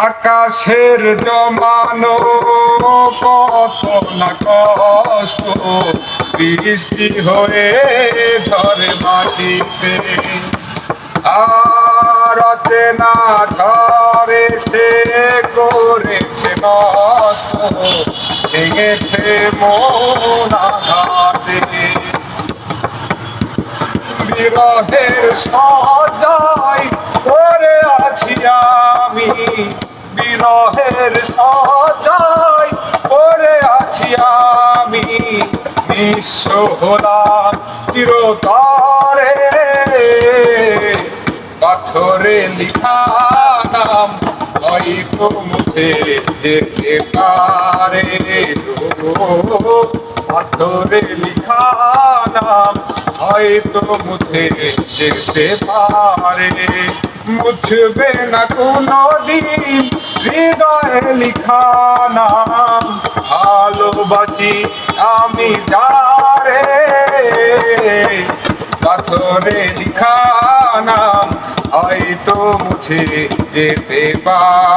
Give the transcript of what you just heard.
আকাশের জমানো কত না কষ্ট বৃষ্টি হয়ে ঝরে মাটিতে, আর অচেনা ঝড়ে সে করেছে নষ্ট, ভেঙেছে মন আঘাতে। বিরহের সজায় পড়ে আছি আমি, বিরহের সজায় পড়ে আছি আমি, নিঃস্ব হলাম চিরতরে। পাথরে লিখা নাম হয়তো মুছে যেতে পারে, পাথরে লিখা নাম হয়তো মুছে যেতে পারে। মুছবে না কোনো দিন হৃদয়ে লিখা নাম, ভালোবাসি আমি যারে। পাথরে লিখা নাম হয়তো মুছে যেতে পারে।